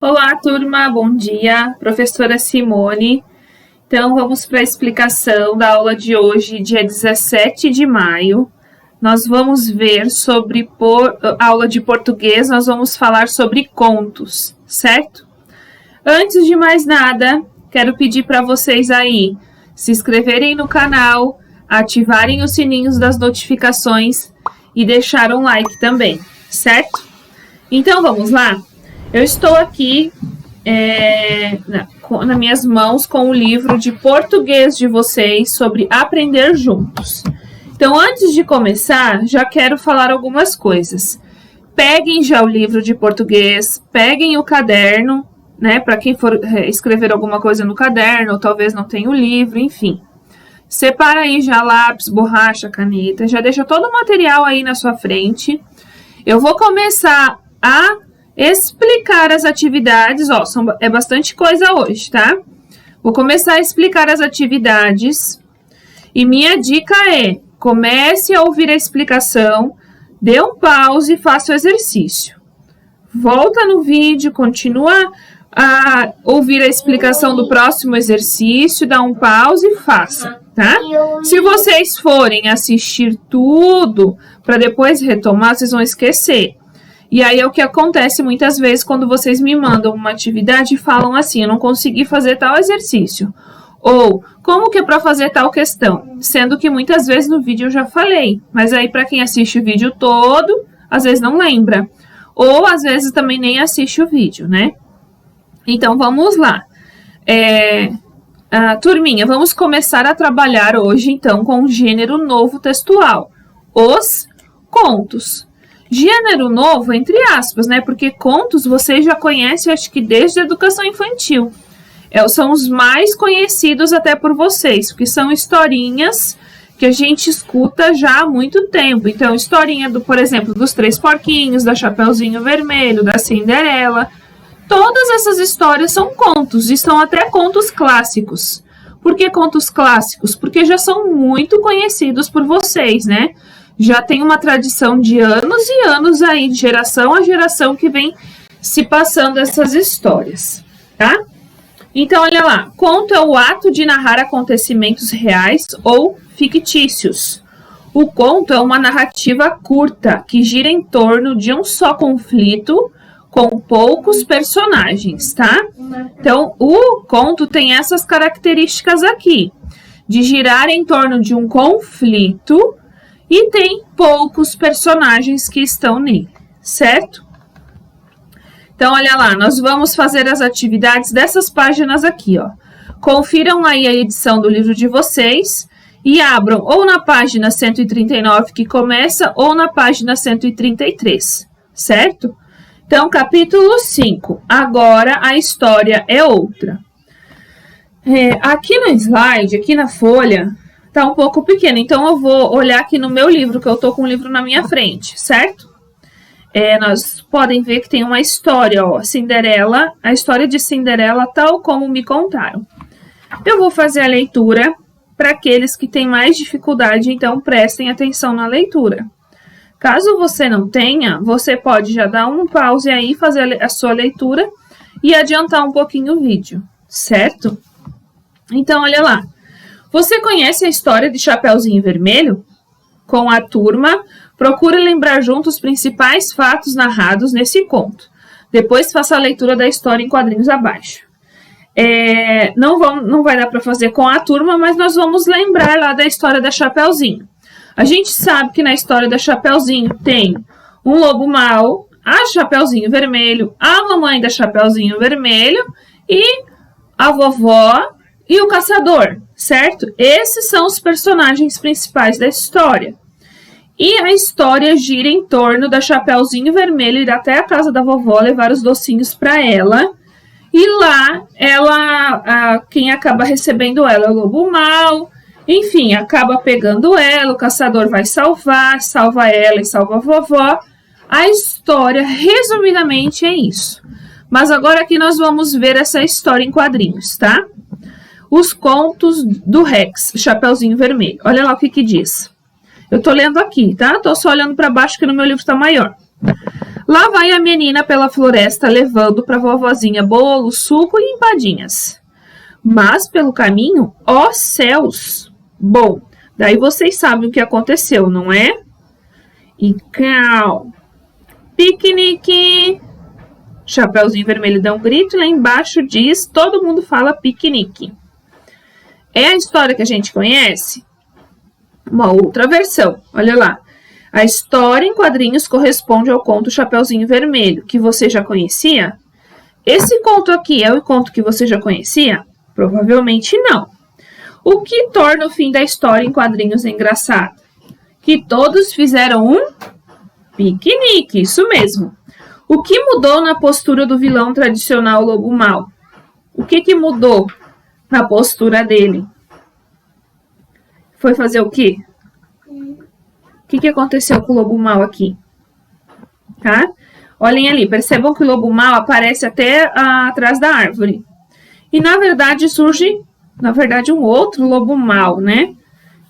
Olá, turma, bom dia, professora Simone. Então, vamos para a explicação da aula de hoje, dia 17 de maio. Nós vamos ver sobre aula de português, nós vamos falar sobre contos, certo? Antes de mais nada, quero pedir para vocês aí se inscreverem no canal, ativarem os sininhos das notificações e deixar um like também, certo? Então, vamos lá? Eu estou aqui nas minhas mãos com o livro de português de vocês sobre aprender juntos. Então, antes de começar, já quero falar algumas coisas. Peguem já o livro de português, peguem o caderno, né? Para quem for escrever alguma coisa no caderno, ou talvez não tenha o livro, enfim. Separa aí já lápis, borracha, caneta, já deixa todo o material aí na sua frente. Eu vou começar a explicar as atividades, ó, é bastante coisa hoje, tá? Vou começar a explicar as atividades e minha dica é, comece a ouvir a explicação, dê um pause e faça o exercício. Volta no vídeo, continua a ouvir a explicação do próximo exercício, dá um pause e faça, tá? Se vocês forem assistir tudo para depois retomar, vocês vão esquecer. E aí é o que acontece muitas vezes quando vocês me mandam uma atividade e falam assim, eu não consegui fazer tal exercício. Ou, como que é para fazer tal questão? Sendo que muitas vezes no vídeo eu já falei, mas aí para quem assiste o vídeo todo, às vezes não lembra. Ou às vezes também nem assiste o vídeo, né? Então vamos lá. Turminha, vamos começar a trabalhar hoje então com um gênero novo textual. Os contos. Gênero novo, entre aspas, né? Porque contos vocês já conhecem, acho que desde a educação infantil. São os mais conhecidos até por vocês, porque são historinhas que a gente escuta já há muito tempo. Então, historinha, por exemplo, dos Três Porquinhos, da Chapeuzinho Vermelho, da Cinderela. Todas essas histórias são contos, e são até contos clássicos. Por que contos clássicos? Porque já são muito conhecidos por vocês, né? Já tem uma tradição de anos e anos aí, de geração a geração, que vem se passando essas histórias, tá? Então, olha lá. Conto é o ato de narrar acontecimentos reais ou fictícios. O conto é uma narrativa curta, que gira em torno de um só conflito, com poucos personagens, tá? Então, o conto tem essas características aqui, de girar em torno de um conflito, e tem poucos personagens que estão nele, certo? Então, olha lá, nós vamos fazer as atividades dessas páginas aqui, ó. Confiram aí a edição do livro de vocês e abram ou na página 139 que começa ou na página 133, certo? Então, capítulo 5. Agora a história é outra. Aqui no slide, aqui na folha, tá um pouco pequeno, então eu vou olhar aqui no meu livro, que eu tô com o livro na minha frente, certo? Nós podem ver que tem uma história, ó, Cinderela, a história de Cinderela tal como me contaram. Eu vou fazer a leitura para aqueles que têm mais dificuldade, então prestem atenção na leitura. Caso você não tenha, você pode já dar um pause aí, fazer a sua leitura e adiantar um pouquinho o vídeo, certo? Então, olha lá. Você conhece a história de Chapeuzinho Vermelho? Com a turma, procure lembrar juntos os principais fatos narrados nesse conto. Depois faça a leitura da história em quadrinhos abaixo. Não vai dar para fazer com a turma, mas nós vamos lembrar lá da história da Chapeuzinho. A gente sabe que na história da Chapeuzinho tem um lobo mau, a Chapeuzinho Vermelho, a mamãe da Chapeuzinho Vermelho e a vovó e o caçador, certo? Esses são os personagens principais da história. E a história gira em torno da Chapeuzinho Vermelho ir até a casa da vovó levar os docinhos para ela. E lá, quem acaba recebendo ela é o lobo mau. Enfim, acaba pegando ela, o caçador vai salva ela e salva a vovó. A história, resumidamente, é isso. Mas agora aqui nós vamos ver essa história em quadrinhos, tá? Os contos do Rex, Chapeuzinho Vermelho. Olha lá o que diz. Eu tô lendo aqui, tá? Tô só olhando para baixo que no meu livro tá maior. Lá vai a menina pela floresta levando para a vovozinha bolo, suco e empadinhas. Mas pelo caminho, ó céus! Bom, daí vocês sabem o que aconteceu, não é? E cal! Piquenique! Chapeuzinho Vermelho dá um grito e lá embaixo diz, todo mundo fala piquenique. É a história que a gente conhece? Uma outra versão, olha lá. A história em quadrinhos corresponde ao conto Chapeuzinho Vermelho, que você já conhecia? Esse conto aqui é o conto que você já conhecia? Provavelmente não. O que torna o fim da história em quadrinhos engraçado? Que todos fizeram um piquenique, isso mesmo. O que mudou na postura do vilão tradicional Lobo Mau? O que mudou na postura dele? Foi fazer o quê? O que aconteceu com o Lobo Mau aqui? Tá? Olhem ali, percebam que o Lobo Mau aparece até atrás da árvore. E na verdade surge, um outro Lobo Mau, né?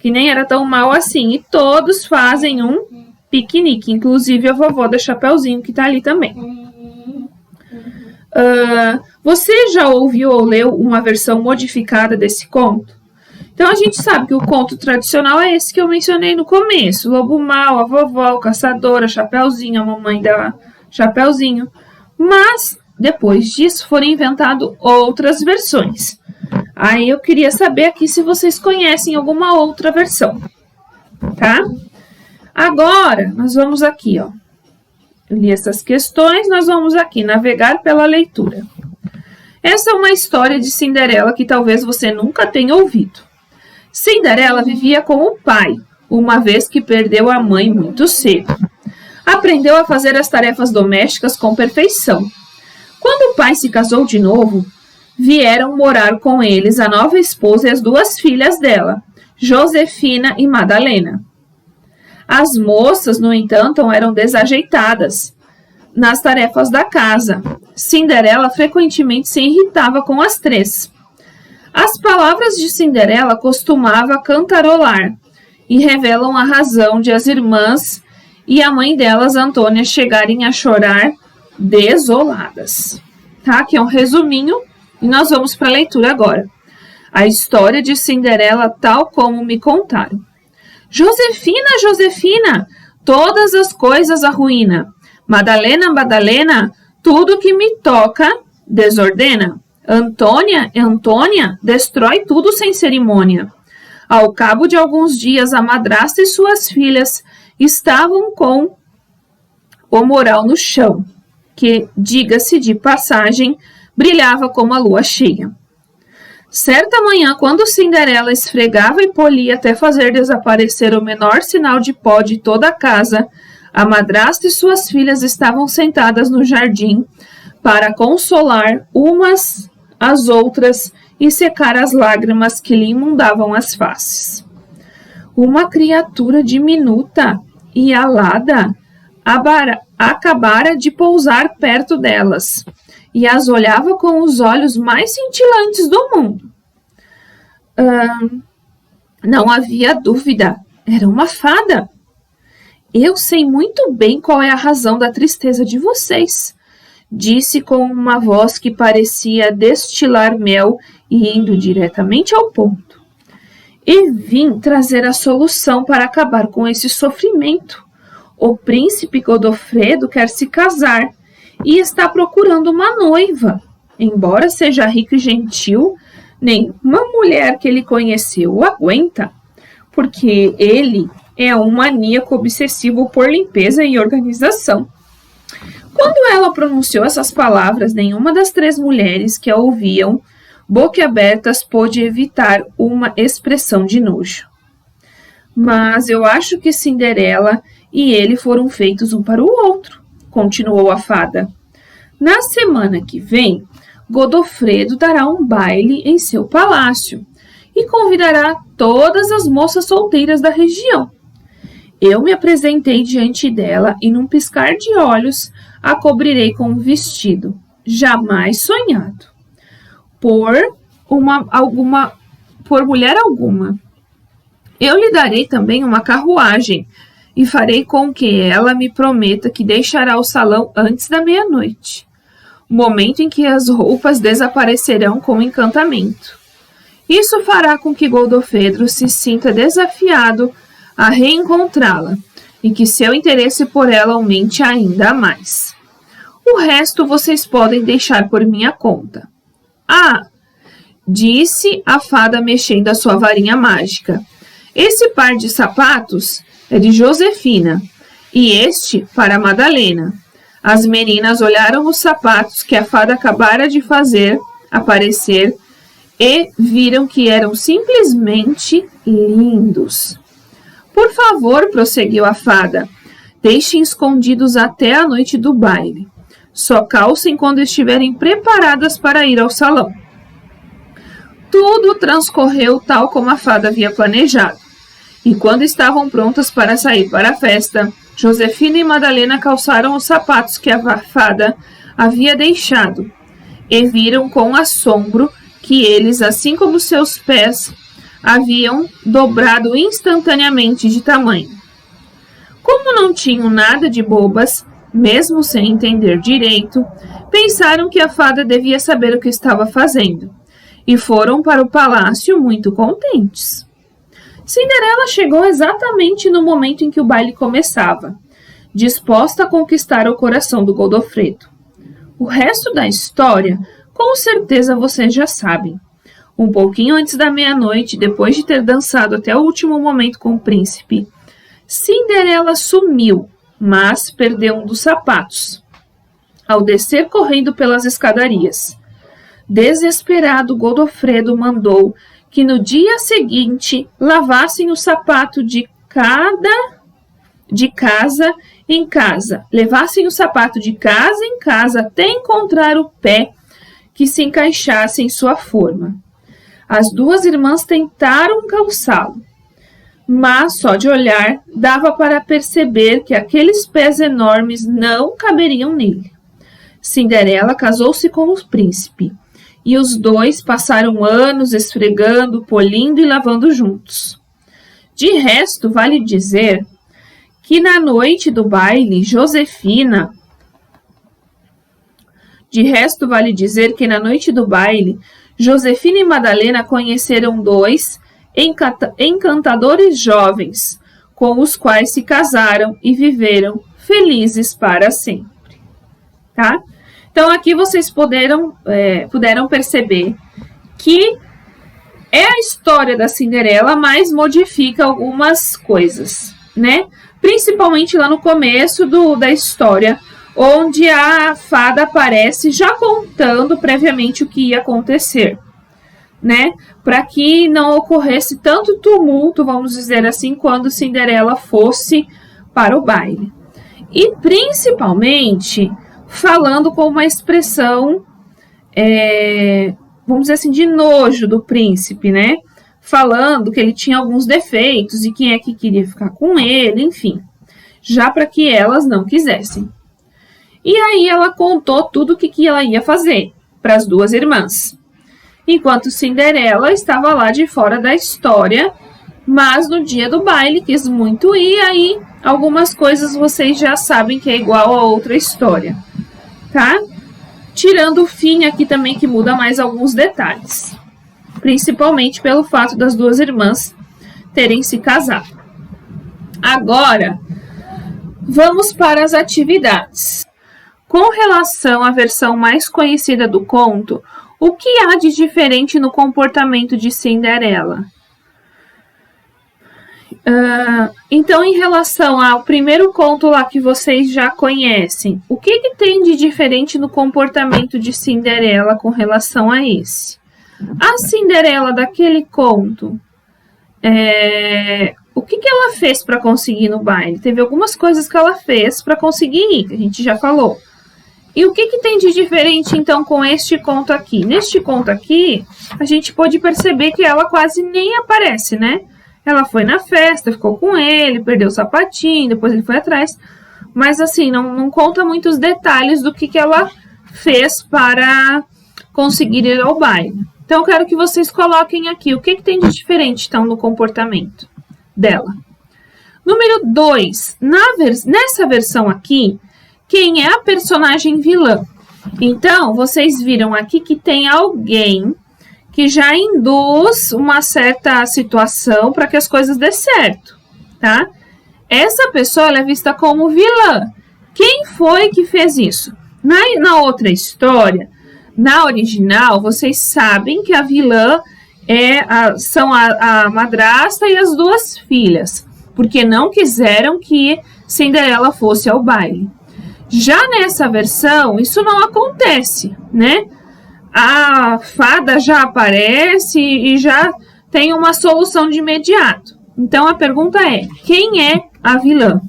Que nem era tão mau assim. E todos fazem um piquenique, inclusive a vovó da Chapeuzinho, que tá ali também. Você já ouviu ou leu uma versão modificada desse conto? Então, a gente sabe que o conto tradicional é esse que eu mencionei no começo. O Lobo Mau, a vovó, o caçador, a Chapeuzinho, a mamãe da Chapeuzinho. Mas, depois disso, foram inventadas outras versões. Aí, eu queria saber aqui se vocês conhecem alguma outra versão. Tá? Agora, nós vamos aqui, ó. Eu li essas questões, nós vamos aqui navegar pela leitura. Essa é uma história de Cinderela que talvez você nunca tenha ouvido. Cinderela vivia com o pai, uma vez que perdeu a mãe muito cedo. Aprendeu a fazer as tarefas domésticas com perfeição. Quando o pai se casou de novo, vieram morar com eles a nova esposa e as duas filhas dela, Josefina e Madalena. As moças, no entanto, eram desajeitadas nas tarefas da casa. Cinderela frequentemente se irritava com as três. As palavras de Cinderela costumava cantarolar e revelam a razão de as irmãs e a mãe delas, Antônia, chegarem a chorar desoladas. Tá? Aqui é um resuminho e nós vamos para a leitura agora. A história de Cinderela tal como me contaram. Josefina, Josefina, todas as coisas arruína. Madalena, Madalena, tudo que me toca desordena. Antônia, Antônia, destrói tudo sem cerimônia. Ao cabo de alguns dias, a madrasta e suas filhas estavam com o moral no chão, que, diga-se de passagem, brilhava como a lua cheia. Certa manhã, quando Cinderela esfregava e polia até fazer desaparecer o menor sinal de pó de toda a casa, a madrasta e suas filhas estavam sentadas no jardim para consolar umas as outras e secar as lágrimas que lhe inundavam as faces. Uma criatura diminuta e alada acabara de pousar perto delas e as olhava com os olhos mais cintilantes do mundo. Não havia dúvida, era uma fada. Eu sei muito bem qual é a razão da tristeza de vocês, disse com uma voz que parecia destilar mel e indo diretamente ao ponto. E vim trazer a solução para acabar com esse sofrimento. O príncipe Godofredo quer se casar e está procurando uma noiva. Embora seja rico e gentil, nenhuma mulher que ele conheceu o aguenta, porque ele é um maníaco obsessivo por limpeza e organização. Quando ela pronunciou essas palavras, nenhuma das três mulheres que a ouviam, boquiabertas, pôde evitar uma expressão de nojo. Mas eu acho que Cinderela e ele foram feitos um para o outro, continuou a fada. Na semana que vem, Godofredo dará um baile em seu palácio e convidará todas as moças solteiras da região. Eu me apresentei diante dela e, num piscar de olhos, a cobrirei com um vestido, jamais sonhado, por mulher alguma. Eu lhe darei também uma carruagem e farei com que ela me prometa que deixará o salão antes da meia-noite, momento em que as roupas desaparecerão com encantamento. Isso fará com que Godofredo se sinta desafiado a reencontrá-la e que seu interesse por ela aumente ainda mais. O resto vocês podem deixar por minha conta. Ah, disse a fada mexendo a sua varinha mágica. Esse par de sapatos é de Josefina e este para Madalena. As meninas olharam os sapatos que a fada acabara de fazer aparecer e viram que eram simplesmente lindos. Por favor, prosseguiu a fada, deixem escondidos até a noite do baile. Só calcem quando estiverem preparadas para ir ao salão. Tudo transcorreu tal como a fada havia planejado. E quando estavam prontas para sair para a festa, Josefina e Madalena calçaram os sapatos que a fada havia deixado e viram com assombro que eles, assim como seus pés, haviam dobrado instantaneamente de tamanho. Como não tinham nada de bobas, mesmo sem entender direito, pensaram que a fada devia saber o que estava fazendo e foram para o palácio muito contentes. Cinderela chegou exatamente no momento em que o baile começava, disposta a conquistar o coração do Godofredo. O resto da história, com certeza vocês já sabem. Um pouquinho antes da meia-noite, depois de ter dançado até o último momento com o príncipe, Cinderela sumiu, mas perdeu um dos sapatos, ao descer correndo pelas escadarias. Desesperado, Godofredo mandou que no dia seguinte lavassem o sapato de casa em casa, levassem o sapato de casa em casa até encontrar o pé que se encaixasse em sua forma. As duas irmãs tentaram calçá-lo, mas só de olhar dava para perceber que aqueles pés enormes não caberiam nele. Cinderela casou-se com o príncipe, e os dois passaram anos esfregando, polindo e lavando juntos. De resto, vale dizer que na noite do baile, Josefina e Madalena conheceram dois encantadores jovens, com os quais se casaram e viveram felizes para sempre. Tá? Então, aqui vocês puderam perceber que é a história da Cinderela, mas modifica algumas coisas, né? Principalmente lá no começo da história, onde a fada aparece já contando previamente o que ia acontecer, né? Para que não ocorresse tanto tumulto, vamos dizer assim, quando Cinderela fosse para o baile. E principalmente falando com uma expressão, vamos dizer assim, de nojo do príncipe, né? Falando que ele tinha alguns defeitos e quem é que queria ficar com ele, enfim, já para que elas não quisessem. E aí ela contou tudo o que ela ia fazer para as duas irmãs, enquanto Cinderela estava lá de fora da história, mas no dia do baile quis muito ir, aí algumas coisas vocês já sabem que é igual a outra história, tá? Tirando o fim aqui também, que muda mais alguns detalhes, principalmente pelo fato das duas irmãs terem se casado. Agora, vamos para as atividades. Com relação à versão mais conhecida do conto, o que há de diferente no comportamento de Cinderela? Então, em relação ao primeiro conto lá que vocês já conhecem, o que tem de diferente no comportamento de Cinderela com relação a esse? A Cinderela daquele conto, o que ela fez para conseguir no baile? Teve algumas coisas que ela fez para conseguir ir, que a gente já falou. E o que tem de diferente, então, com este conto aqui? Neste conto aqui, a gente pode perceber que ela quase nem aparece, né? Ela foi na festa, ficou com ele, perdeu o sapatinho, depois ele foi atrás. Mas, assim, não conta muitos detalhes do que ela fez para conseguir ir ao baile. Então, eu quero que vocês coloquem aqui o que tem de diferente, então, no comportamento dela. Número 2, nessa versão aqui, quem é a personagem vilã? Então, vocês viram aqui que tem alguém que já induz uma certa situação para que as coisas dê certo, tá? Essa pessoa ela é vista como vilã. Quem foi que fez isso? Na outra história, na original, vocês sabem que a vilã são a madrasta e as duas filhas, porque não quiseram que Cinderela fosse ao baile. Já nessa versão, isso não acontece, né? A fada já aparece e já tem uma solução de imediato. Então, a pergunta é, quem é a vilã?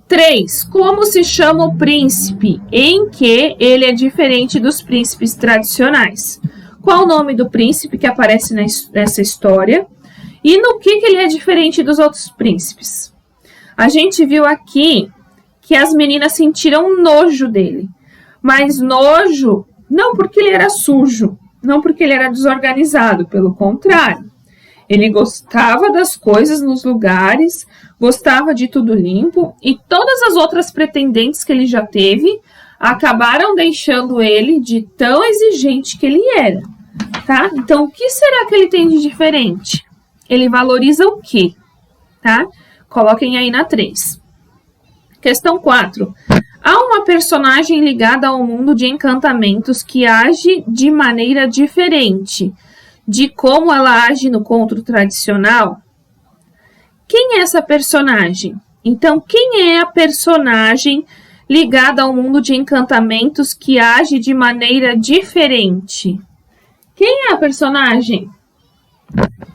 3. Como se chama o príncipe em que ele é diferente dos príncipes tradicionais? Qual o nome do príncipe que aparece nessa história? E no que ele é diferente dos outros príncipes? A gente viu aqui que as meninas sentiram nojo dele. Mas nojo não porque ele era sujo, não porque ele era desorganizado, pelo contrário. Ele gostava das coisas nos lugares, gostava de tudo limpo e todas as outras pretendentes que ele já teve acabaram deixando ele de tão exigente que ele era, tá? Então, o que será que ele tem de diferente? Ele valoriza o quê? Tá? Coloquem aí na 3. Questão 4. Há uma personagem ligada ao mundo de encantamentos que age de maneira diferente de como ela age no conto tradicional? Quem é essa personagem? Então, quem é a personagem ligada ao mundo de encantamentos que age de maneira diferente? Quem é a personagem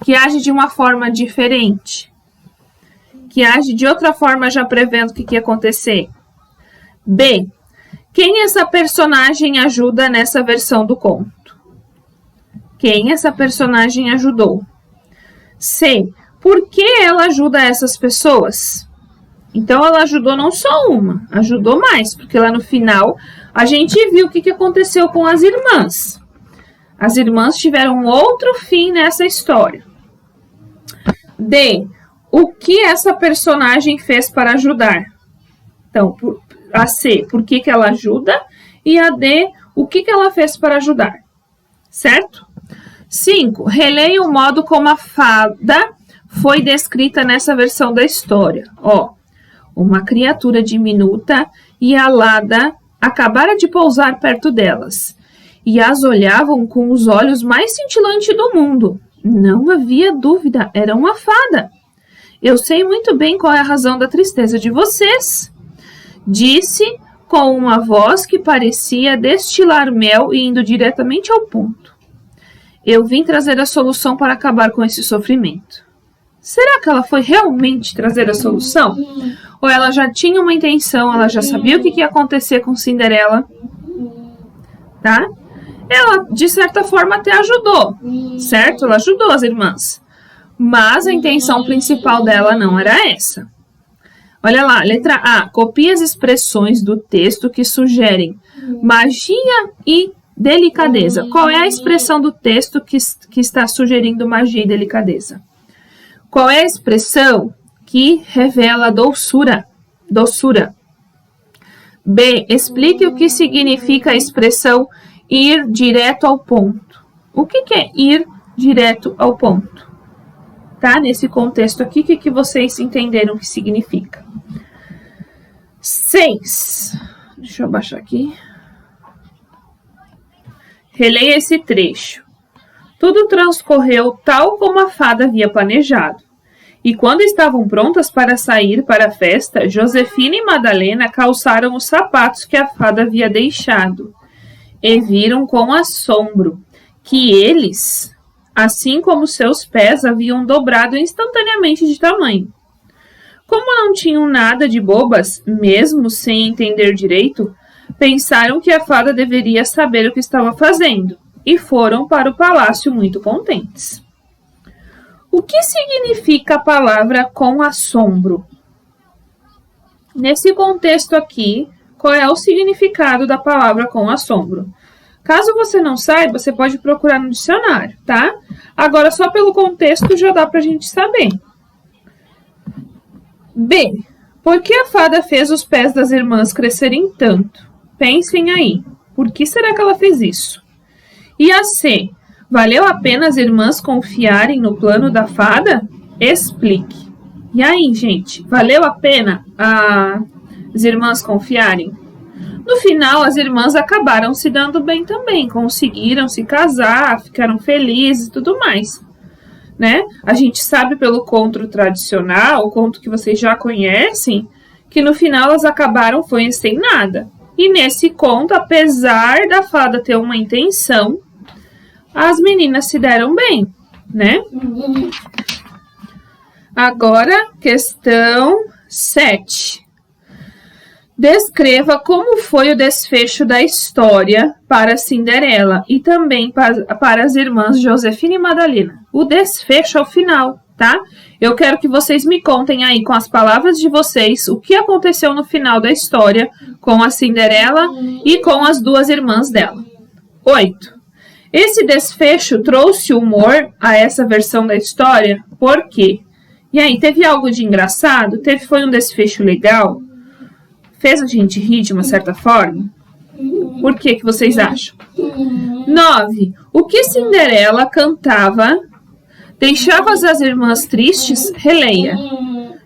que age de uma forma diferente? Que age de outra forma já prevendo o que ia acontecer? B. Quem essa personagem ajuda nessa versão do conto? Quem essa personagem ajudou? C. Por que ela ajuda essas pessoas? Então, ela ajudou não só uma, ajudou mais, porque lá no final a gente viu o que aconteceu com as irmãs. As irmãs tiveram outro fim nessa história. D. O que essa personagem fez para ajudar? Então, a C, por que ela ajuda? E a D, o que ela fez para ajudar? Certo? 5. Releia o modo como a fada foi descrita nessa versão da história. Ó, uma criatura diminuta e alada acabara de pousar perto delas, e as olhavam com os olhos mais cintilantes do mundo. Não havia dúvida, era uma fada. Eu sei muito bem qual é a razão da tristeza de vocês, disse com uma voz que parecia destilar mel e indo diretamente ao ponto. Eu vim trazer a solução para acabar com esse sofrimento. Será que ela foi realmente trazer a solução? Ou ela já tinha uma intenção, ela já sabia o que ia acontecer com Cinderela? Tá? Ela, de certa forma, até ajudou, certo? Ela ajudou as irmãs. Mas a intenção principal dela não era essa. Olha lá, letra A. Copie as expressões do texto que sugerem magia e delicadeza. Qual é a expressão do texto que está sugerindo magia e delicadeza? Qual é a expressão que revela doçura? B. Explique o que significa a expressão ir direto ao ponto. O que é ir direto ao ponto? Tá? Nesse contexto aqui, o que vocês entenderam que significa? 6. Deixa eu baixar aqui. Releia esse trecho. Tudo transcorreu tal como a fada havia planejado. E quando estavam prontas para sair para a festa, Josefina e Madalena calçaram os sapatos que a fada havia deixado e viram com assombro que eles, assim como seus pés, haviam dobrado instantaneamente de tamanho. Como não tinham nada de bobas, mesmo sem entender direito, pensaram que a fada deveria saber o que estava fazendo e foram para o palácio muito contentes. O que significa a palavra com assombro? Nesse contexto aqui, qual é o significado da palavra com assombro? Caso você não saiba, você pode procurar no dicionário, tá? Agora, só pelo contexto já dá pra gente saber. B. Por que a fada fez os pés das irmãs crescerem tanto? Pensem aí. Por que será que ela fez isso? E a C. Valeu a pena as irmãs confiarem no plano da fada? Explique. E aí, gente, valeu a pena as irmãs confiarem? No final, as irmãs acabaram se dando bem também, conseguiram se casar, ficaram felizes e tudo mais, né? A gente sabe pelo conto tradicional, o conto que vocês já conhecem, que no final elas acabaram foi sem nada. E nesse conto, apesar da fada ter uma intenção, as meninas se deram bem, né? Agora, questão 7. Descreva como foi o desfecho da história para Cinderela e também para as irmãs Josefina e Madalena. O desfecho é o final, tá? Eu quero que vocês me contem aí com as palavras de vocês o que aconteceu no final da história com a Cinderela e com as duas irmãs dela. 8. Esse desfecho trouxe humor a essa versão da história? Por quê? E aí, teve algo de engraçado? Foi um desfecho legal? Fez a gente rir de uma certa forma? Por que vocês acham? 9. O que Cinderela cantava deixava as irmãs tristes? Releia.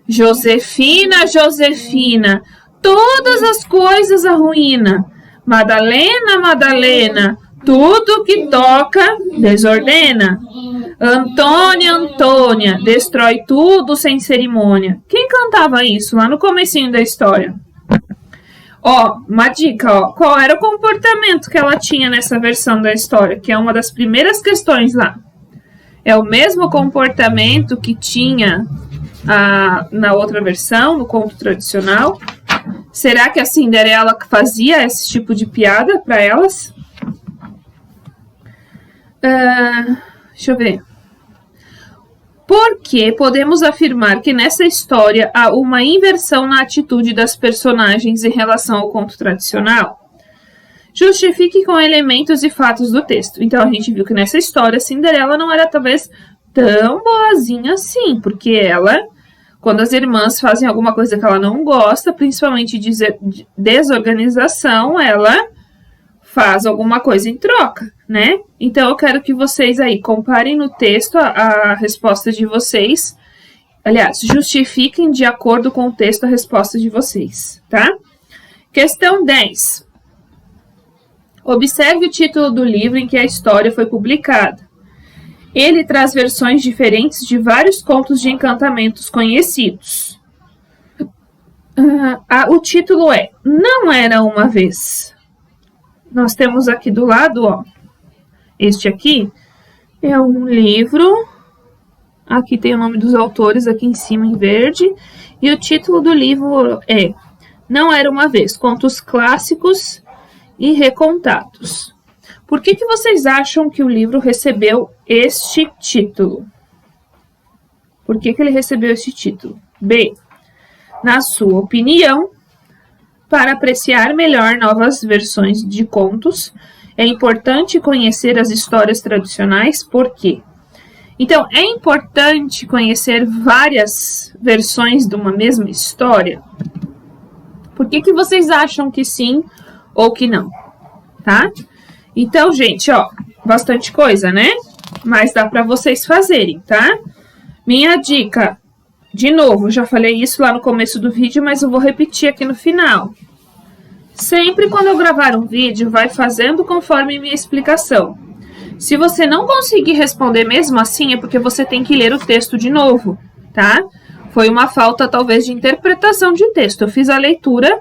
Josefina, Josefina, todas as coisas arruína. Madalena, Madalena, tudo que toca desordena. Antônia, Antônia, destrói tudo sem cerimônia. Quem cantava isso lá no comecinho da história? Ó, uma dica, ó. Qual era o comportamento que ela tinha nessa versão da história? Que é uma das primeiras questões lá. É o mesmo comportamento que tinha na outra versão, no conto tradicional? Será que a Cinderela fazia esse tipo de piada para elas? Deixa eu ver. Porque podemos afirmar que nessa história há uma inversão na atitude das personagens em relação ao conto tradicional? Justifique com elementos e fatos do texto. Então, a gente viu que nessa história, Cinderela não era talvez tão boazinha assim, porque ela, quando as irmãs fazem alguma coisa que ela não gosta, principalmente de desorganização, ela faz alguma coisa em troca, né? Então, eu quero que vocês aí comparem no texto a resposta de vocês. Aliás, justifiquem de acordo com o texto a resposta de vocês, tá? Questão 10. Observe o título do livro em que a história foi publicada. Ele traz versões diferentes de vários contos de encantamentos conhecidos. O título é Não Era Uma Vez. Nós temos aqui do lado, ó. Este aqui é um livro. Aqui tem o nome dos autores aqui em cima em verde. E o título do livro é Não Era Uma Vez, Contos Clássicos e Recontados. Por que vocês acham que o livro recebeu este título? Por que ele recebeu este título? B. Na sua opinião, para apreciar melhor novas versões de contos, é importante conhecer as histórias tradicionais. Por quê? Então, é importante conhecer várias versões de uma mesma história? Por que vocês acham que sim ou que não? Tá? Então, gente, ó, bastante coisa, né? Mas dá para vocês fazerem, tá? Minha dica, de novo, já falei isso lá no começo do vídeo, mas eu vou repetir aqui no final. Sempre quando eu gravar um vídeo, vai fazendo conforme minha explicação. Se você não conseguir responder mesmo assim, é porque você tem que ler o texto de novo, tá? Foi uma falta, talvez, de interpretação de texto. Eu fiz a leitura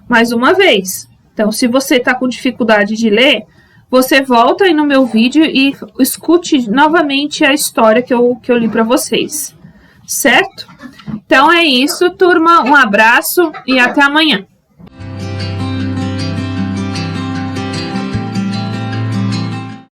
mais uma vez. Então, se você está com dificuldade de ler, você volta aí no meu vídeo e escute novamente a história que eu li para vocês. Certo? Então, é isso, turma. Um abraço e até amanhã.